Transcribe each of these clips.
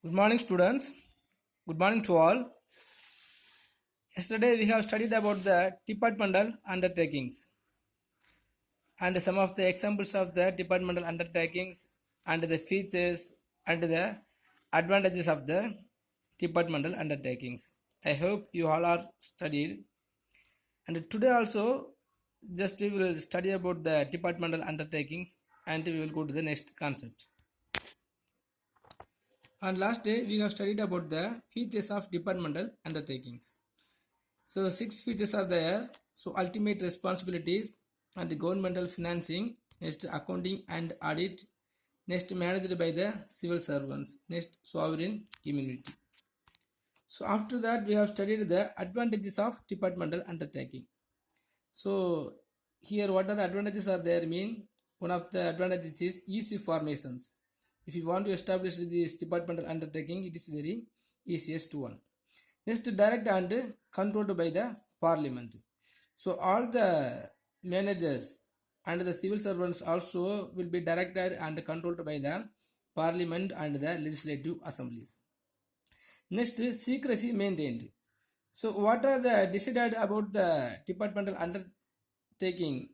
Good morning, students. Good morning to all. Yesterday we have studied about the departmental undertakings and some of the examples of the departmental undertakings and the features and the advantages of the departmental undertakings. I hope you all are studied. And today also, just we will study about the departmental undertakings and we will go to the next concept. On last day, we have studied about the features of departmental undertakings. So six features are there. So ultimate responsibilities and the governmental financing, next accounting and audit, next managed by the civil servants, next sovereign immunity. So after that we have studied the advantages of departmental undertaking. So here what are the advantages are there mean? One of the advantages is easy formations. If you want to establish this departmental undertaking, it is very easiest one. Next, direct and controlled by the parliament. So all the managers and the civil servants also will be directed and controlled by the parliament and the legislative assemblies. Next, secrecy maintained. So what are the decided about the departmental undertaking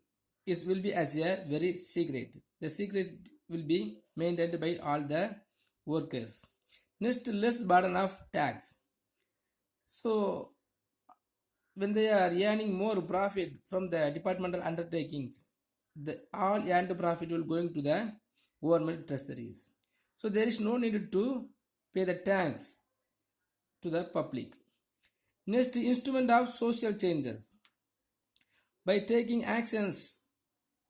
is will be as a very secret. The secret will be maintained by all the workers. Next, less burden of tax. So when they are earning more profit from the departmental undertakings, the all earned profit will going to the government treasuries. So there is no need to pay the tax to the public. Next, instrument of social changes. By taking actions,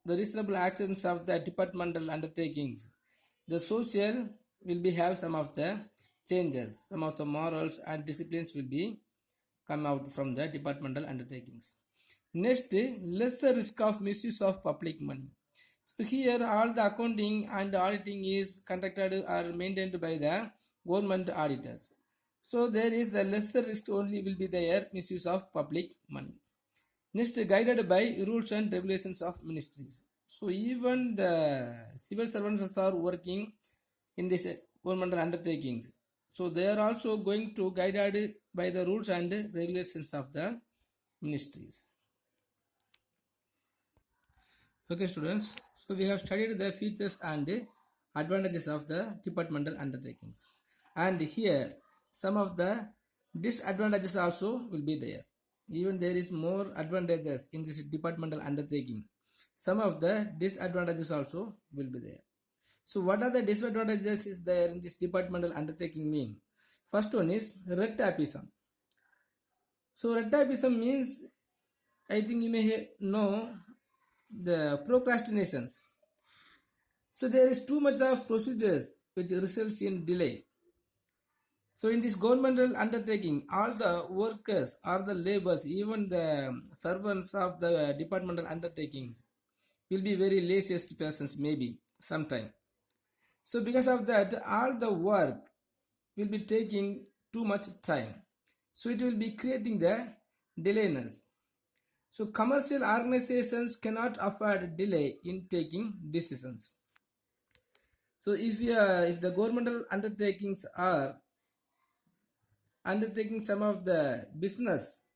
the reasonable actions of the departmental undertakings, the social will be have some of the changes, some of the morals and disciplines will be come out from the departmental undertakings. Next, lesser risk of misuse of public money. So here all the accounting and auditing is conducted or maintained by the government auditors. So there is the lesser risk only will be there misuse of public money. Next, guided by rules and regulations of ministries. So even the civil servants are working in this governmental undertakings. So they are also going to guided by the rules and regulations of the ministries. Okay, students. So we have studied the features and advantages of the departmental undertakings. And here some of the disadvantages also will be there. Even there is more advantages in this departmental undertaking. Some of the disadvantages also will be there. So what are the disadvantages is there in this departmental undertaking mean? First one is red tapeism. So red tapeism means, I think you may know, the procrastinations. So there is too much of procedures which results in delay. So in this governmental undertaking, all the workers or the laborers, even the servants of the departmental undertakings will be very laziest persons maybe sometime. So because of that, all the work will be taking too much time. So it will be creating the delayness. So commercial organizations cannot afford delay in taking decisions. So if the governmental undertakings are undertaking some of the business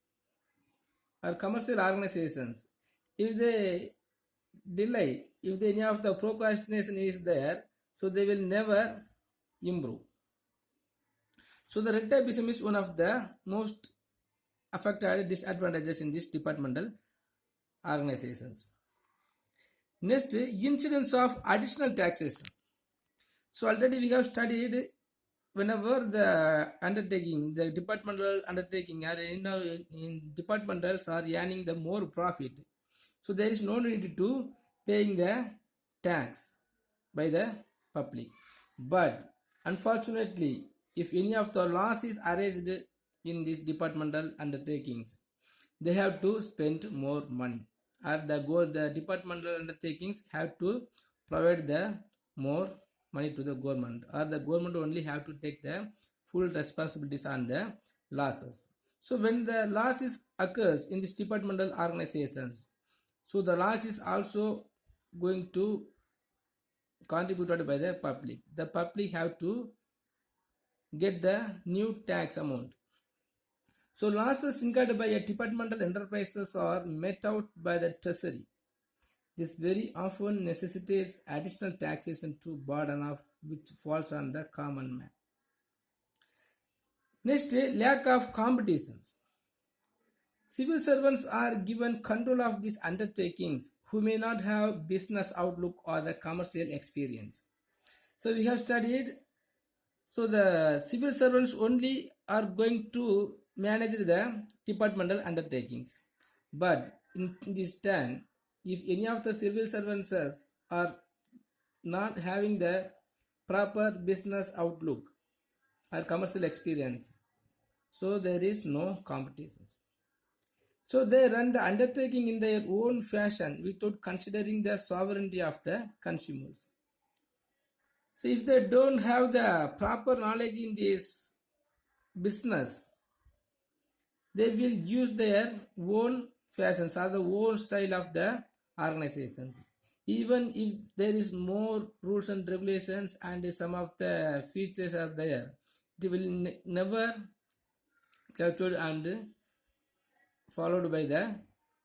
or commercial organizations, if they delay, if any of the procrastination is there, so they will never improve. So the red tapeism is one of the most affected disadvantages in this departmental organizations. Next, incidence of additional taxation. So already we have studied whenever the undertaking, the departmental undertaking are in departmentals are earning the more profit. So there is no need to paying the tax by the public. But unfortunately, if any of the loss is raised in these departmental undertakings, they have to spend more money, or the departmental undertakings have to provide the more money to the government, or the government only have to take the full responsibilities on the losses. So when the losses occurs in these departmental organizations, so the loss is also going to contributed by the public. The public have to get the new tax amount. So losses incurred by a departmental enterprises are met out by the treasury. This very often necessitates additional taxation to burden of which falls on the common man. Next, lack of competitions. Civil servants are given control of these undertakings who may not have business outlook or the commercial experience. So we have studied, so the civil servants only are going to manage the departmental undertakings. But in this turn, if any of the civil servants are not having the proper business outlook or commercial experience, so there is no competition. So they run the undertaking in their own fashion without considering the sovereignty of the consumers. So if they don't have the proper knowledge in this business, they will use their own fashions or the own style of the organizations. Even if there is more rules and regulations and some of the features are there, it will never captured and followed by the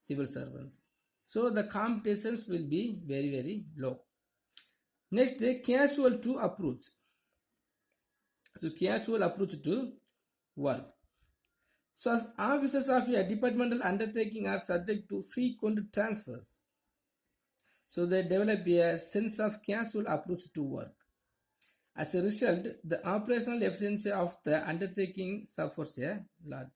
civil servants. So the competitions will be very, very low. Next, casual to approach. So casual approach to work. So as officers of a departmental undertaking are subject to frequent transfers, so they develop a sense of casual approach to work. As a result, the operational efficiency of the undertaking suffers a lot.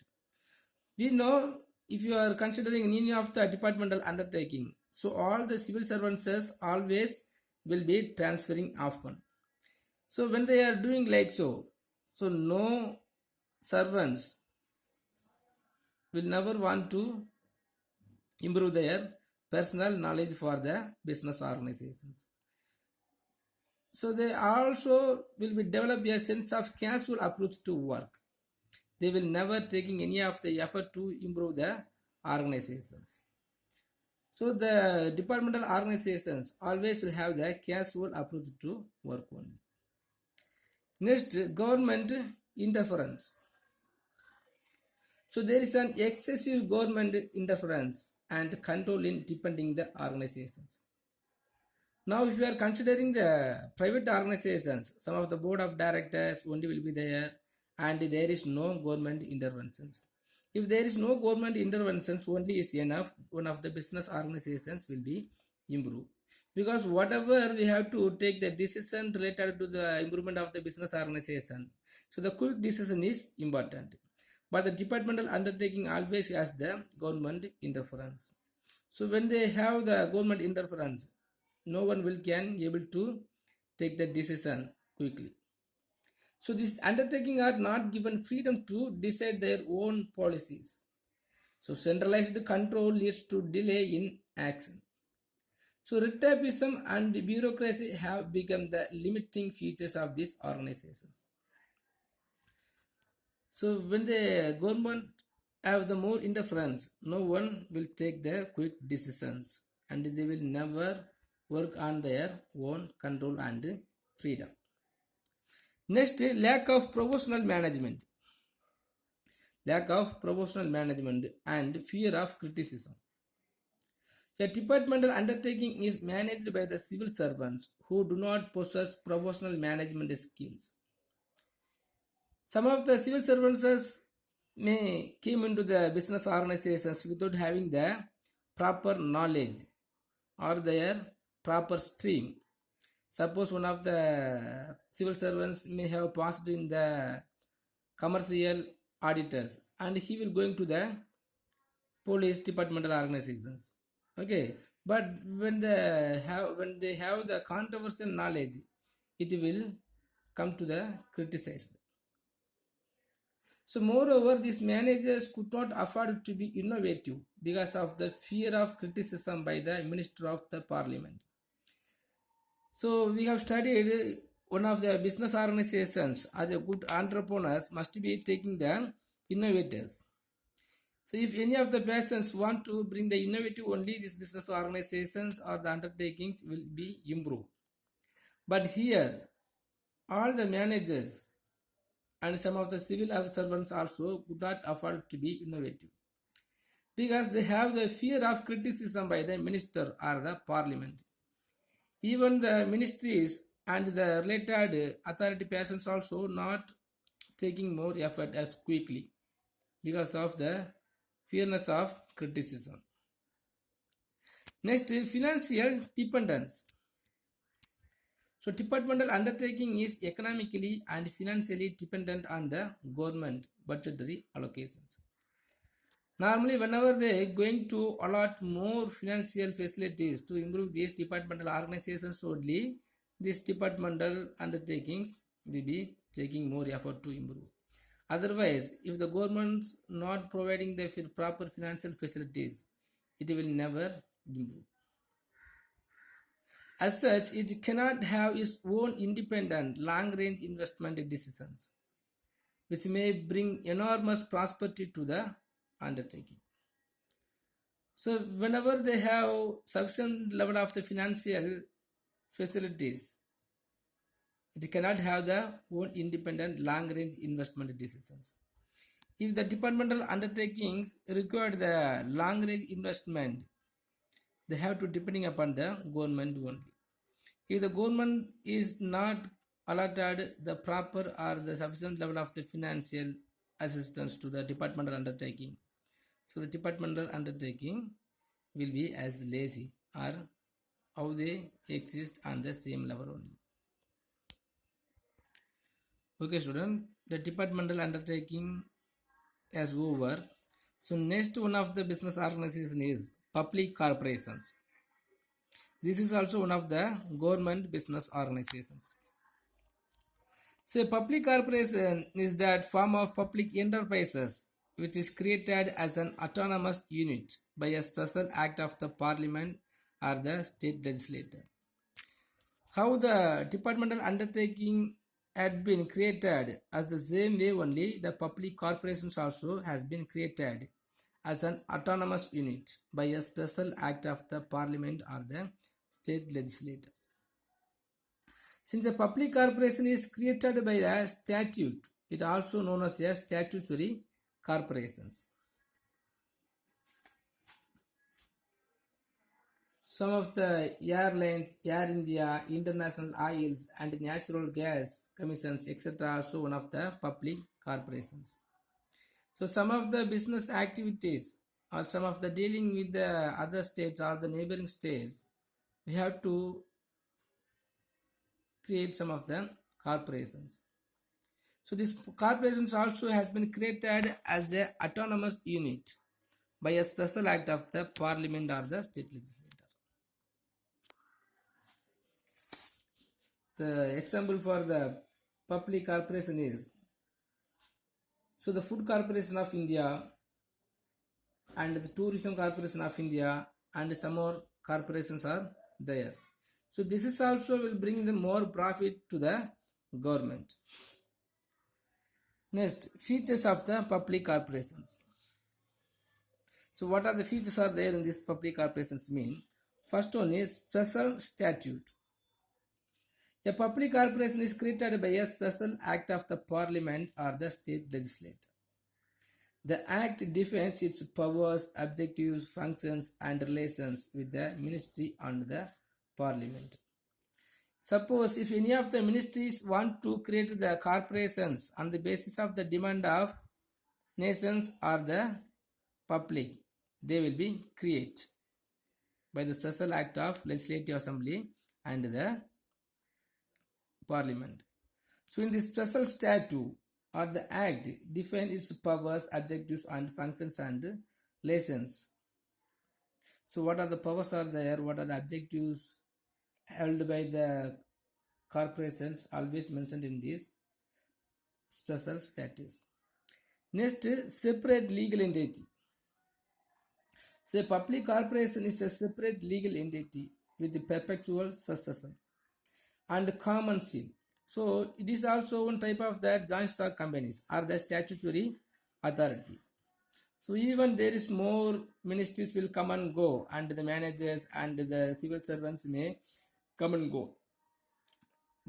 We know if you are considering any of the departmental undertaking, so all the civil servants always will be transferring often. So when they are doing like so no servants will never want to improve their personal knowledge for the business organizations. So they also will be develop a sense of casual approach to work. They will never taking any of the effort to improve the organizations. So the departmental organizations always will have the casual approach to work only. Next, government interference. So there is an excessive government interference and control in depending the organizations. Now if you are considering the private organizations, some of the board of directors only will be there and there is no government interventions. If there is no government interventions, only is enough, one of the business organizations will be improved. Because whatever we have to take the decision related to the improvement of the business organization, so the quick decision is important. But the departmental undertaking always has the government interference. So when they have the government interference, no one will can able to take the decision quickly. So this undertaking are not given freedom to decide their own policies. So centralized control leads to delay in action. So red tapeism and bureaucracy have become the limiting features of these organizations. So when the government have the more interference, no one will take the quick decisions and they will never work on their own control and freedom. Next, lack of professional management. Lack of professional management and fear of criticism. A departmental undertaking is managed by the civil servants who do not possess professional management skills. Some of the civil servants may came into the business organizations without having the proper knowledge or their proper stream. Suppose one of the civil servants may have passed in the commercial auditors and he will going to the police departmental organizations. Okay, but when they have the controversial knowledge, it will come to the criticized. So moreover, these managers could not afford to be innovative because of the fear of criticism by the minister of the parliament. So we have studied one of the business organizations as a good entrepreneurs must be taking the innovators. So if any of the persons want to bring the innovative, only these business organizations or the undertakings will be improved. But here, all the managers and some of the civil servants also could not afford to be innovative because they have the fear of criticism by the minister or the parliament. Even the ministries and the related authority persons also not taking more effort as quickly because of the fearness of criticism. Next, financial dependence. So departmental undertaking is economically and financially dependent on the government budgetary allocations. Normally, whenever they are going to allot more financial facilities to improve these departmental organizations only, these departmental undertakings will be taking more effort to improve. Otherwise, if the government not providing the proper financial facilities, it will never improve. As such, it cannot have its own independent long-range investment decisions, which may bring enormous prosperity to the undertaking. So whenever they have sufficient level of the financial facilities, it cannot have the own independent long-range investment decisions. If the departmental undertakings require the long-range investment, they have to depending upon the government only. If the government is not allotted the proper or the sufficient level of the financial assistance to the departmental undertaking, so the departmental undertaking will be as lazy or how they exist on the same level only. Okay student, the departmental undertaking is over. So next one of the business organization is public corporations. This is also one of the government business organizations. So a public corporation is that form of public enterprises which is created as an autonomous unit by a special act of the parliament or the state legislature. How the departmental undertaking had been created as the same way only the public corporations also has been created as an autonomous unit by a special act of the parliament or the state legislature. Since a public corporation is created by a statute, it also known as a statutory corporations. Some of the airlines, Air India, International Oils and Natural Gas Commissions, etc. are also one of the public corporations. So some of the business activities or some of the dealing with the other states or the neighboring states, we have to create some of the corporations. So this corporations also has been created as a autonomous unit by a special act of the parliament or the state legislature. The example for the public corporation is, so the Food Corporation of India and the Tourism Corporation of India and some more corporations are there. So this is also will bring the more profit to the government. Next, features of the public corporations. So what are the features are there in this public corporations mean? First one is special statute. A public corporation is created by a special act of the parliament or the state legislature. The act defines its powers, objectives, functions and relations with the ministry and the parliament. Suppose if any of the ministries want to create the corporations on the basis of the demand of nations or the public, they will be created by the special act of legislative assembly and the parliament. So in this special statute or the act define its powers, objectives and functions and relations. So what are the powers are there, what are the objectives held by the corporations always mentioned in this special status. Next, separate legal entity. So a public corporation is a separate legal entity with the perpetual succession and common seal. So it is also one type of the joint stock companies or the statutory authorities. So even there is more ministries will come and go and the managers and the civil servants may come and go.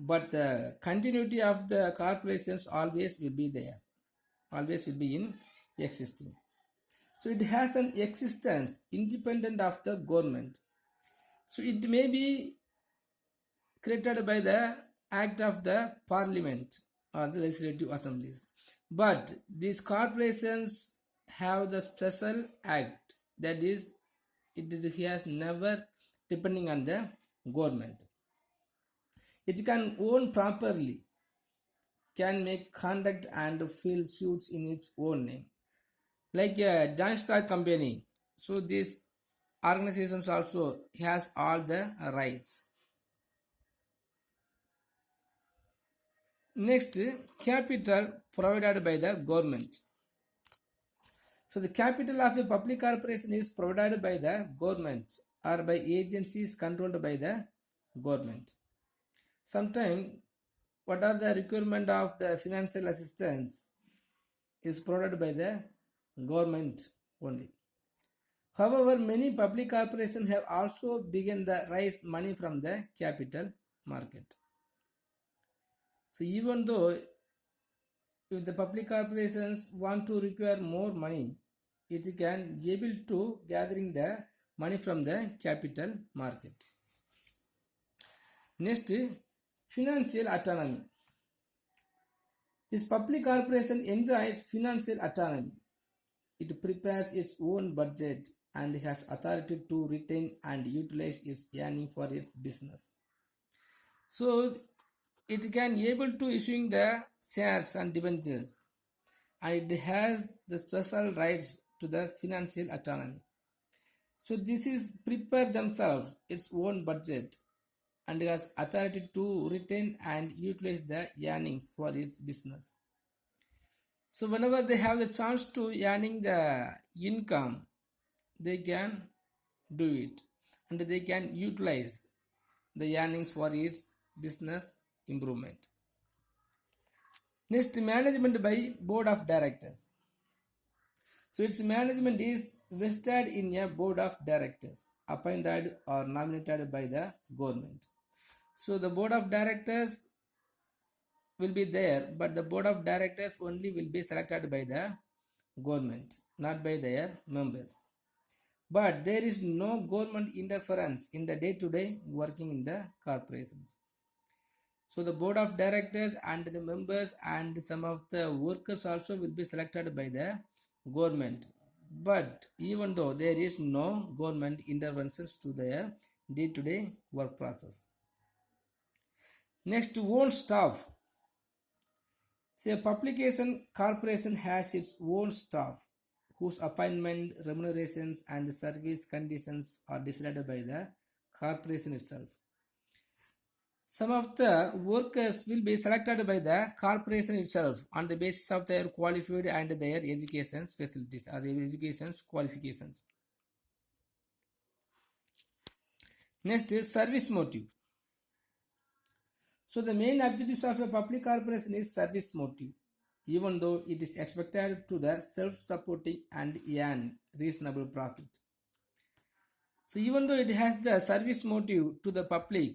but the continuity of the corporations always will be there, always will be in existing. So it has an existence independent of the government. So it may be created by the act of the parliament or the legislative assemblies. But these corporations have the special act, that is, it has never depending on the government. It can own properly, can make conduct and fill suits in its own name, like a joint stock company. So these organizations also has all the rights. Next, capital provided by the government. So the capital of a public corporation is provided by the government or by agencies controlled by the government. Sometimes what are the requirement of the financial assistance is provided by the government only. However, many public corporations have also begun to raise money from the capital market. So even though if the public corporations want to require more money, it can able to gathering the money from the capital market. Next, financial autonomy. This public corporation enjoys financial autonomy. It prepares its own budget and has authority to retain and utilize its earning for its business. So it can able to issuing the shares and debentures, and it has the special rights to the financial autonomy. So this is prepare themselves its own budget and it has authority to retain and utilize the earnings for its business. So whenever they have the chance to earning the income, they can do it and they can utilize the earnings for its business improvement. Next, management by board of directors. So its management is vested in a board of directors appointed or nominated by the government. So the board of directors will be there, but the board of directors only will be selected by the government, not by their members. But there is no government interference in the day-to-day working in the corporations. So the board of directors and the members and some of the workers also will be selected by the government. But even though there is no government interventions to their day-to-day work process. Next, own staff. So a publication corporation has its own staff whose appointment, remunerations and service conditions are decided by the corporation itself. Some of the workers will be selected by the corporation itself on the basis of their qualified and their education facilities or their education qualifications. Next is service motive. So the main objectives of a public corporation is service motive, even though it is expected to the self-supporting and earn reasonable profit. So even though it has the service motive to the public,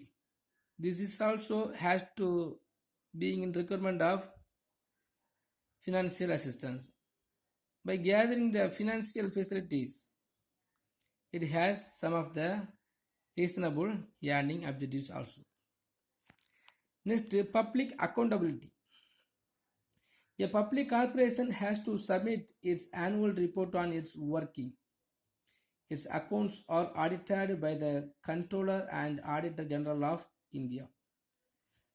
this is also has to being in requirement of financial assistance. By gathering the financial facilities, it has some of the reasonable earning objectives also. Next, public accountability. A public corporation has to submit its annual report on its working. Its accounts are audited by the Controller and Auditor General of India.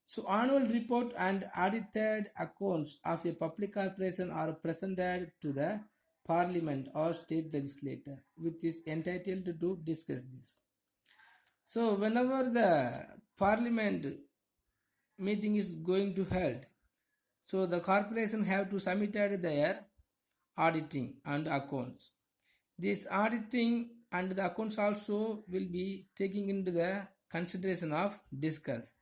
So annual report and audited accounts of a public corporation are presented to the parliament or state legislator, which is entitled to discuss this. So whenever the parliament meeting is going to held, so the corporation have to submit their auditing and accounts. This auditing and the accounts also will be taking into the consideration of discuss.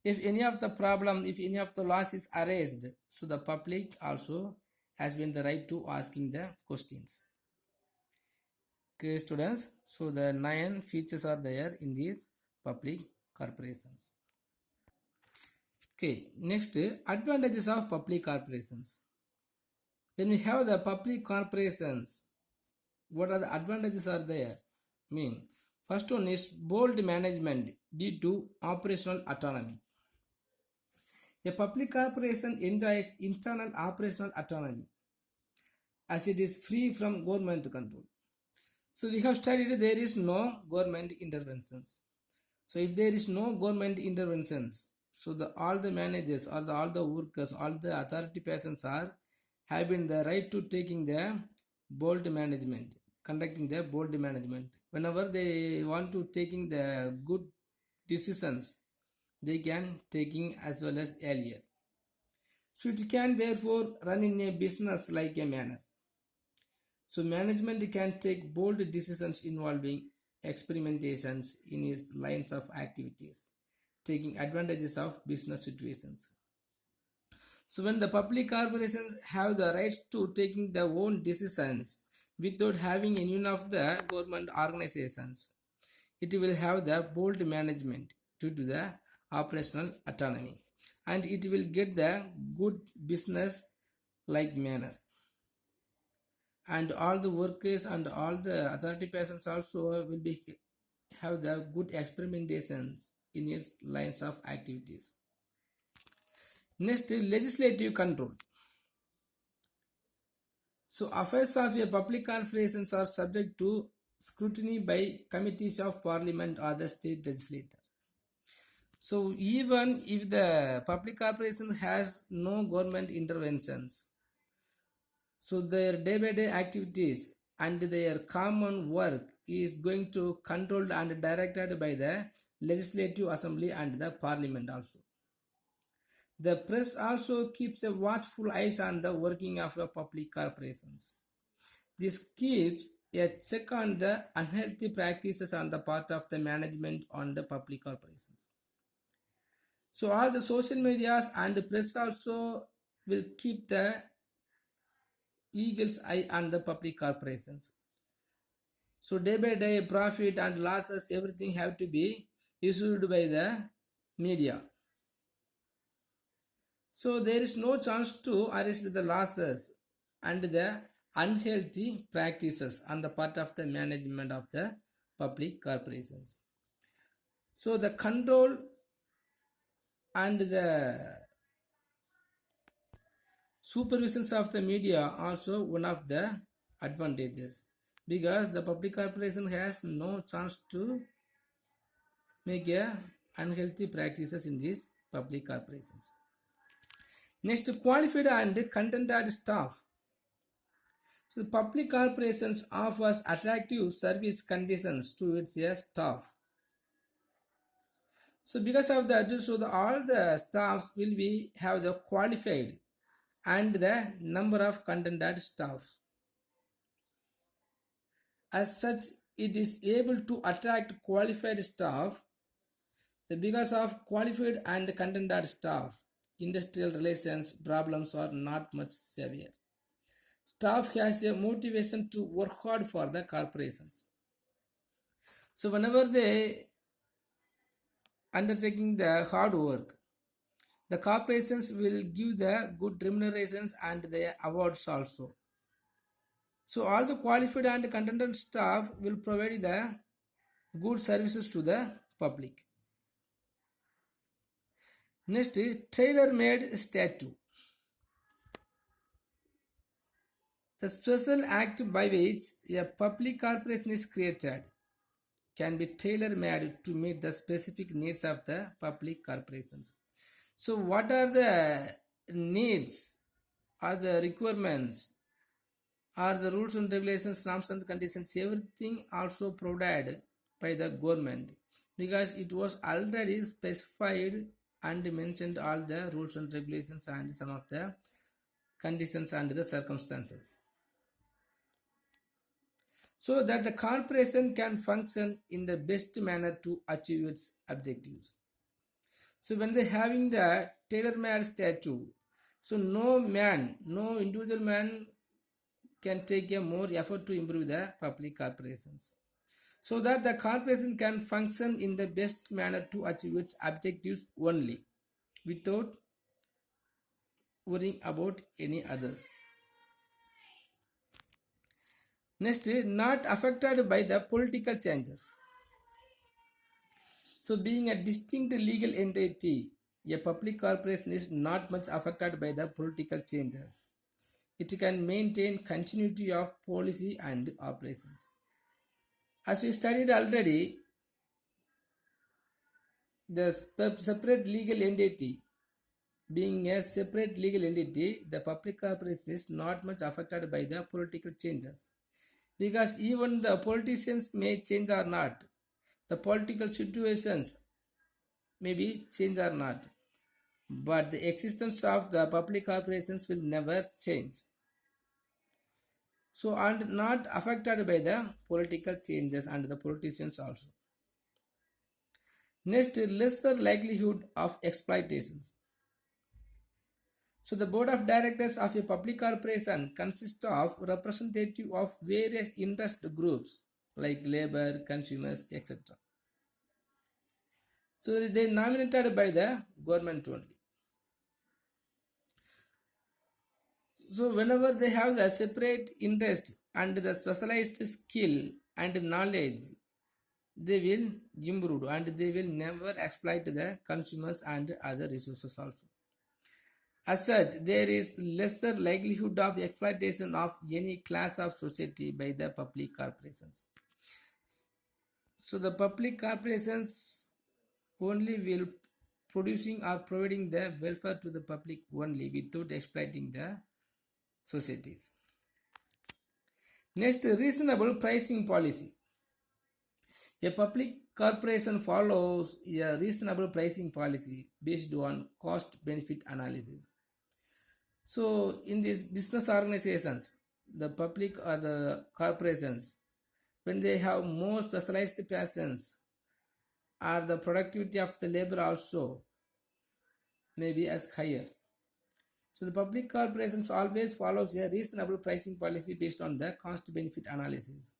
If any of the problem, if any of the loss is raised, so the public also has been the right to asking the questions. Okay, students. So the 9 features are there in these public corporations. Okay, next advantages of public corporations. When we have the public corporations, what are the advantages are there? Mean first one is bold management due to operational autonomy. A public corporation enjoys internal operational autonomy as it is free from government control. So we have studied there is no government interventions. So if there is no government interventions, so all the managers or all the workers, all the authority persons are having the right to taking the bold management, conducting the bold management. Whenever they want to taking the good decisions, they can taking as well as earlier. So it can therefore run in a business like a manner. So management can take bold decisions involving experimentations in its lines of activities, taking advantages of business situations. So when the public corporations have the right to taking their own decisions without having any of the government organizations, it will have the bold management due to the operational autonomy, and it will get the good business like manner, and all the workers and all the authority persons also will be have the good experimentations in its lines of activities. Next, legislative control. So affairs of a public corporations are subject to scrutiny by committees of parliament or the state legislature. So even if the public corporation has no government interventions, so their day-by-day activities and their common work is going to controlled and directed by the legislative assembly and the parliament also. The press also keeps a watchful eyes on the working of the public corporations. This keeps a check on the unhealthy practices on the part of the management on the public corporations. So all the social medias and the press also will keep the eagle's eye on the public corporations. So day by day profit and losses everything have to be issued by the media. So there is no chance to arrest the losses and the unhealthy practices on the part of the management of the public corporations. So the control and the supervisions of the media also one of the advantages, because the public corporation has no chance to make a unhealthy practices in these public corporations. Next, qualified and contented staff. So the public corporations offers attractive service conditions to its staff. So because of that, all the staffs will be have the qualified and the number of contented staff. As such, it is able to attract qualified staff. Because of qualified and contented staff, industrial relations problems are not much severe. Staff has a motivation to work hard for the corporations. So whenever they undertaking the hard work, the corporations will give the good remunerations and the awards also. So all the qualified and contented staff will provide the good services to the public. Next, tailor-made statute. The special act by which a public corporation is created can be tailor-made to meet the specific needs of the public corporations. So what are the needs or the requirements or the rules and regulations, norms and conditions, everything also provided by the government, because it was already specified and mentioned all the rules and regulations and some of the conditions and the circumstances, so that the corporation can function in the best manner to achieve its objectives. So when they having the tailor-made statute, so no individual man can take a more effort to improve the public corporations, so that the corporation can function in the best manner to achieve its objectives only. without worrying about any others. Next, not affected by the political changes. So, being a distinct legal entity, a public corporation is not much affected by the political changes. It can maintain continuity of policy and operations. As we studied already, the separate legal entity, being a separate legal entity, the public corporation is not much affected by the political changes. Because even the politicians may change or not, the political situations may be change or not, but the existence of the public corporations will never change. So, and not affected by the political changes and the politicians also. Next, lesser likelihood of exploitations. So, the board of directors of a public corporation consists of representative of various interest groups like labor, consumers, etc. So, they are nominated by the government only. So, whenever they have the separate interest and the specialized skill and knowledge, they will improve and they will never exploit the consumers and other resources also. As such, there is lesser likelihood of exploitation of any class of society by the public corporations. So the public corporations only will producing or providing the welfare to the public only without exploiting the societies. Next, reasonable pricing policy. A public corporation follows a reasonable pricing policy based on cost benefit analysis. So, in these business organizations, the public or the corporations, when they have more specialized persons, or the productivity of the labor also may be as higher. So, the public corporations always follows a reasonable pricing policy based on the cost benefit analysis.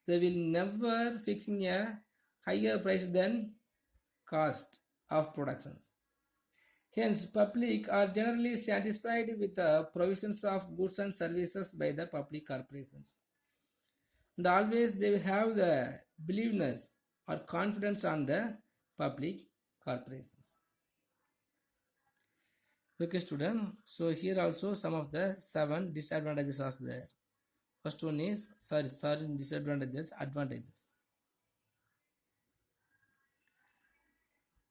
They will never fixing a higher price than cost of productions. Hence, public are generally satisfied with the provisions of goods and services by the public corporations. And always they will have the believeness or confidence on the public corporations. Okay, student. So here also some of the 7 disadvantages are there. First one is disadvantages, advantages.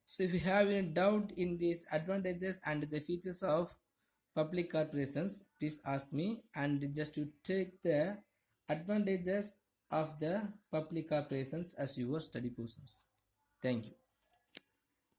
So if you have any doubt in these advantages and the features of public corporations, please ask me, and just to take the advantages of the public corporations as your study portions. Thank you.